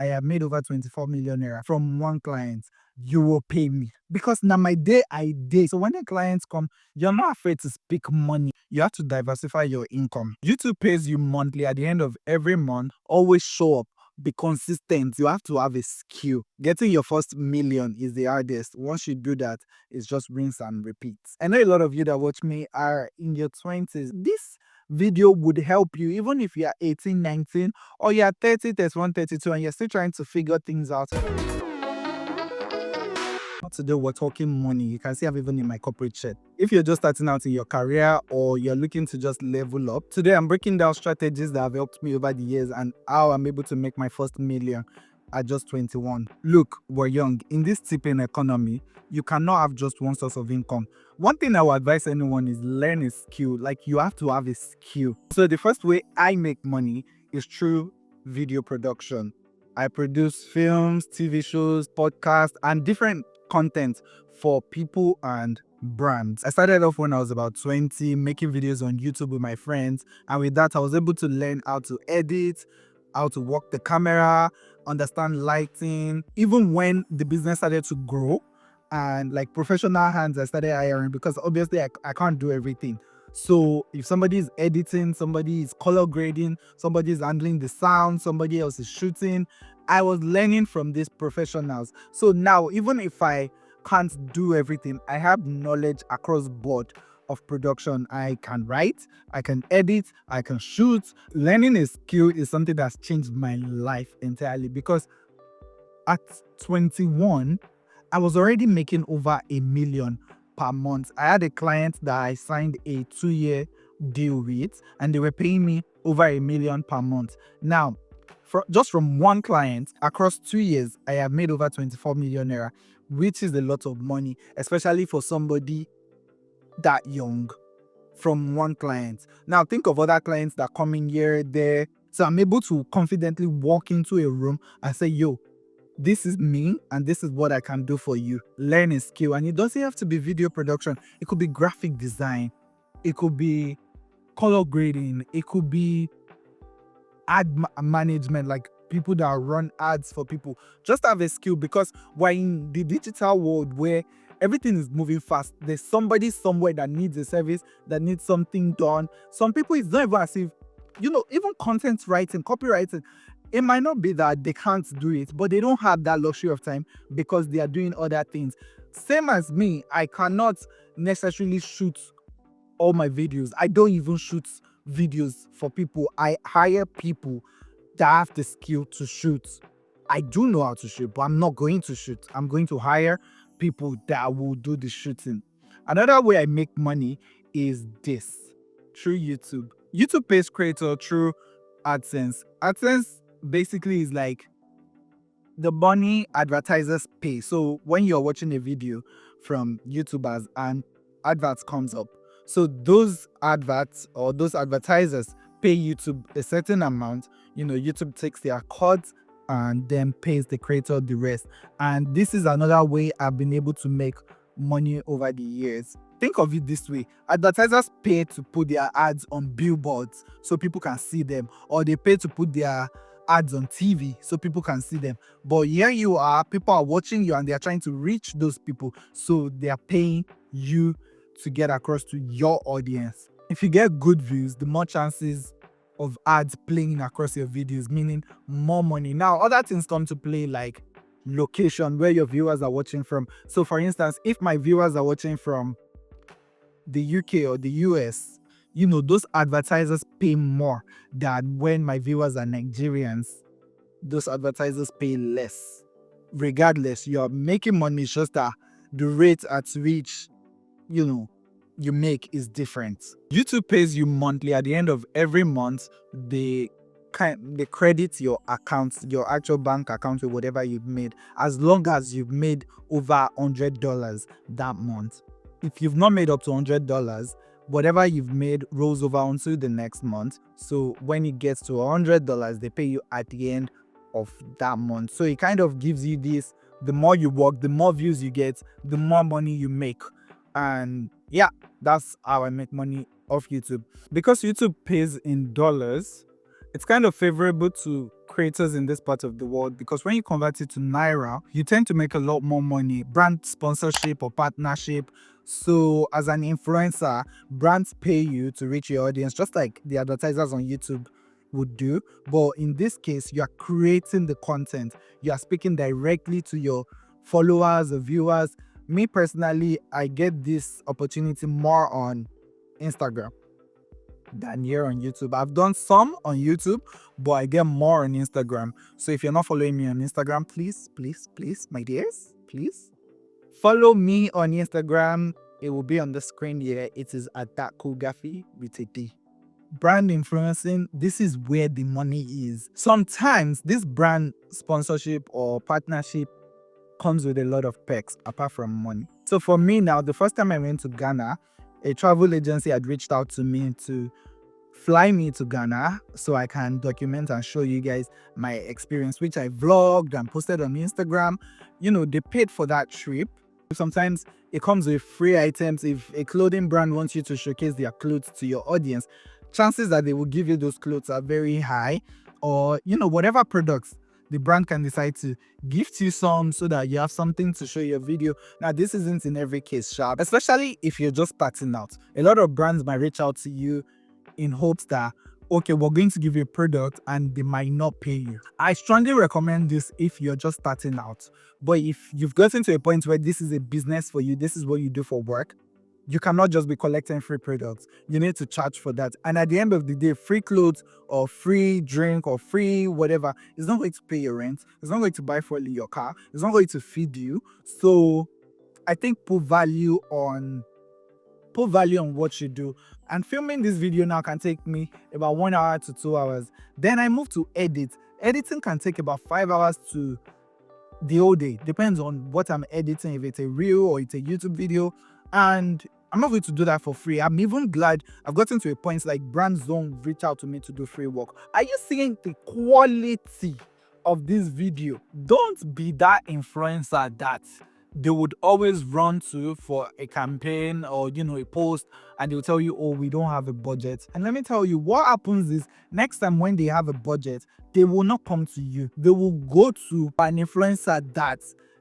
I have made over 24 million naira from one client. You will pay me because now my day I day. So when the clients come, you're not afraid to speak money. You have to diversify your income. YouTube pays you monthly at the end of every month. Always show up. Be consistent. You have to have a skill. Getting your first million is the hardest. Once you do that, it's just rinse and repeat. I know a lot of you that watch me are in your 20s. This video would help you even if you are 18, 19, or you are 30, 31, 32, and you're still trying to figure things out. Today we're talking money. You can see I've even in my corporate chat. If you're just starting out in your career or you're looking to just level up, today I'm breaking down strategies that have helped me over the years and how I'm able to make my first million at just 21. Look, we're young. In this tipping economy, you cannot have just one source of income. One thing I would advise anyone is learn a skill. Like, you have to have a skill. So the first way I make money is through video production. I produce films, TV shows, podcasts, and different content for people and brands. I started off when I was about 20, making videos on YouTube with my friends. And with that, I was able to learn how to edit, how to work the camera, understand lighting. Even when the business started to grow and like professional hands, I started hiring because obviously I can't do everything. So if somebody is editing, somebody is color grading, somebody is handling the sound, somebody else is shooting, I was learning from these professionals. So now, even if I can't do everything, I have knowledge across board of production. I can write, I can edit, I can shoot. Learning a skill is something that's changed my life entirely because at 21, I was already making over $1 million per month. I had a client that I signed a 2-year deal with, and they were paying me over $1 million per month. Now, just from one client across 2 years, I have made over 24 million naira, which is a lot of money, especially for somebody that young from one client. Now, think of other clients that come in here, there. So I'm able to confidently walk into a room and say, yo, this is me and this is what I can do for you. Learn a skill. And it doesn't have to be video production. It could be graphic design. It could be color grading. It could be ad management, like people that run ads for people. Just have a skill because we're in the digital world where everything is moving fast. There's somebody somewhere that needs a service, that needs something done. Some people, it's not even as if, even content writing, copywriting, it might not be that they can't do it, but they don't have that luxury of time because they are doing other things. Same as me, I cannot necessarily shoot all my videos. I don't even shoot videos for people. I hire people that have the skill to shoot. I do know how to shoot, but I'm not going to shoot. I'm going to hire people that will do the shooting. Another way I make money is this, through YouTube. YouTube pays creator through AdSense. AdSense basically is like the money advertisers pay. So when you're watching a video from YouTubers and adverts comes up, so those adverts or those advertisers pay YouTube a certain amount. YouTube takes their cut and then pays the creator the rest. And this is another way I've been able to make money over the years. Think of it this way. Advertisers pay to put their ads on billboards so people can see them, or they pay to put their ads on TV so people can see them. But here you are, people are watching you and they are trying to reach those people. So they are paying you to get across to your audience. If you get good views, the more chances of ads playing across your videos, meaning more money. Now, other things come to play like location, where your viewers are watching from. So for instance, if my viewers are watching from the UK or the US, those advertisers pay more than when my viewers are Nigerians. Those advertisers pay less. Regardless, you're making money, it's just that the rate at which, you make is different. YouTube pays you monthly. At the end of every month, they credit your account, your actual bank account with whatever you've made, as long as you've made over $100 that month. If you've not made up to $100, whatever you've made rolls over onto the next month. So when it gets to $100, they pay you at the end of that month. So it kind of gives you this, the more you work, the more views you get, the more money you make. And yeah, that's how I make money off YouTube. Because YouTube pays in dollars, it's kind of favorable to creators in this part of the world, because when you convert it to Naira, you tend to make a lot more money. Brand sponsorship or partnership. So as an influencer, brands pay you to reach your audience, just like the advertisers on YouTube would do. But in this case, you are creating the content. You are speaking directly to your followers or viewers. Me personally, I get this opportunity more on Instagram than here on YouTube. I've done some on YouTube, but I get more on Instagram. So if you're not following me on Instagram, please, my dears, please follow me on Instagram. It will be on the screen here. It is at that cool Gaffy with a D. Brand influencing, this is where the money is. Sometimes this brand sponsorship or partnership comes with a lot of perks apart from money. So for me now, the first time I went to Ghana, a travel agency had reached out to me to fly me to Ghana so I can document and show you guys my experience, which I vlogged and posted on Instagram. You know, they paid for that trip. Sometimes it comes with free items. If a clothing brand wants you to showcase their clothes to your audience, chances that they will give you those clothes are very high. Or, you know, whatever products, the brand can decide to gift you some so that you have something to show your video. Now, this isn't in every case, sharp, especially if you're just starting out. A lot of brands might reach out to you in hopes that, okay, we're going to give you a product and they might not pay you. I strongly recommend this if you're just starting out. But if you've gotten to a point where this is a business for you, this is what you do for work, you cannot just be collecting free products. You need to charge for that. And at the end of the day, free clothes or free drink or free whatever is not going to pay your rent. It's not going to buy for your car. It's not going to feed you. So I think put value on what you do. And filming this video now can take me about 1 hour to 2 hours. Then I move to edit. Editing can take about 5 hours to the whole day. Depends on what I'm editing, if it's a reel or it's a YouTube video. And I'm not going to do that for free. I'm even glad I've gotten to a point like brands don't reach out to me to do free work. Are you seeing the quality of this video? Don't be that influencer that they would always run to for a campaign or, you know, a post, and they'll tell you, oh, we don't have a budget. And let me tell you, what happens is next time when they have a budget, they will not come to you. They will go to an influencer that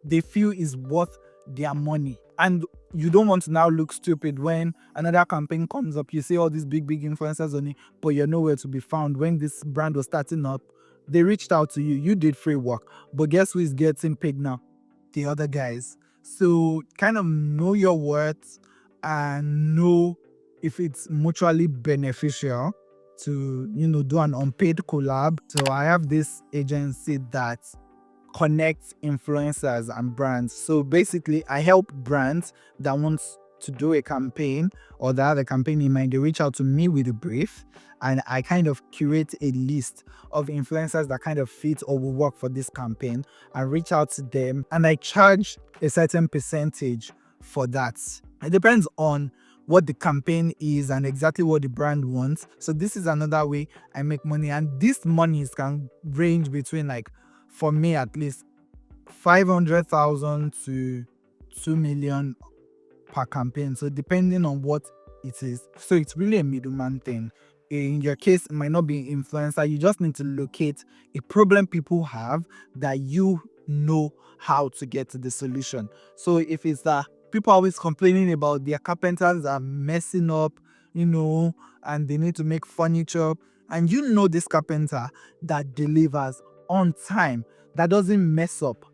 they feel is worth their money. And you don't want to now look stupid when another campaign comes up. You see all these big influencers on it, but you're nowhere to be found. When this brand was starting up, they reached out to you. You did free work. But guess who is getting paid now? The other guys. So kind of know your worth and know if it's mutually beneficial to, you know, do an unpaid collab. So I have this agency that connects influencers and brands. So basically I help brands that want to do a campaign or that have a campaign in mind. They reach out to me with a brief and I kind of curate a list of influencers that kind of fit or will work for this campaign. I reach out to them and I charge a certain percentage for that. It depends on what the campaign is and exactly what the brand wants. So this is another way I make money, and these monies can range between, like, for me at least, 500,000 to 2 million per campaign. So depending on what it is. So it's really a middleman thing. In your case, it might not be an influencer. You just need to locate a problem people have that you know how to get to the solution. So if it's that people are always complaining about their carpenters are messing up, you know, and they need to make furniture, and you know this carpenter that delivers on time, that doesn't mess up,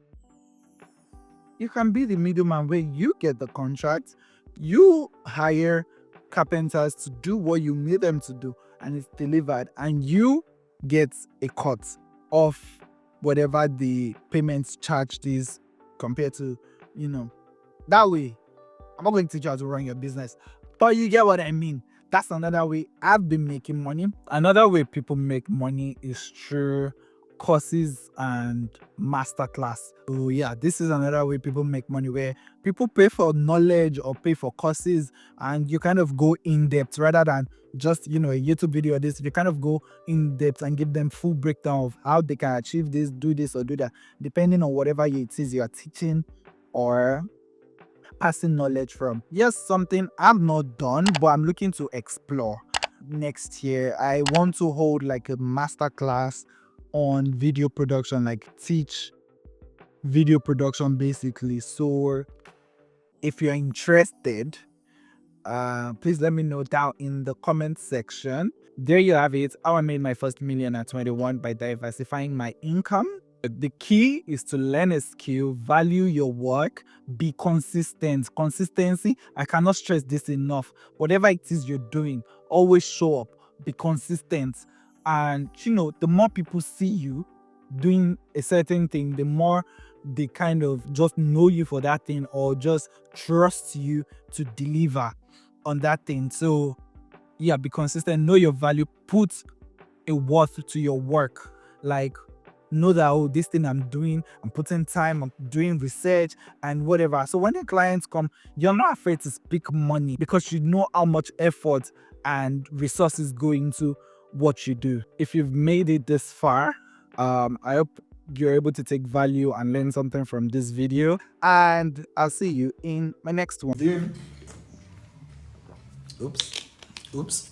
you can be the middleman where you get the contract, you hire carpenters to do what you need them to do, and it's delivered, and you get a cut of whatever the payments charged is compared to, you know, that way. I'm not going to teach you how to run your business, but you get what I mean. That's another way I've been making money. Another way people make money is through courses and masterclass. So yeah, this is another way people make money, where people pay for knowledge or pay for courses, and you kind of go in depth rather than just, you know, a YouTube video or this. You kind of go in depth and give them full breakdown of how they can achieve this or do that, depending on whatever it is you are teaching or passing knowledge from. Yes, something I've not done, but I'm looking to explore. Next year, I want to hold like a masterclass on video production, like teach video production basically. So if you're interested, please let me know down in the comment section. There you have it, how I made my first million at 21 by diversifying my income. The key is to learn a skill, value your work, be consistent. Consistency, I cannot stress this enough. Whatever it is you're doing, always show up, be consistent. And the more people see you doing a certain thing, the more they kind of just know you for that thing or just trust you to deliver on that thing. So yeah, be consistent, know your value, put a worth to your work. Like, know that, oh, this thing I'm doing, I'm putting time, I'm doing research and whatever. So when the clients come, you're not afraid to speak money because you know how much effort and resources go into what you do. If you've made it this far, I hope you're able to take value and learn something from this video, and I'll see you in my next one. Oops.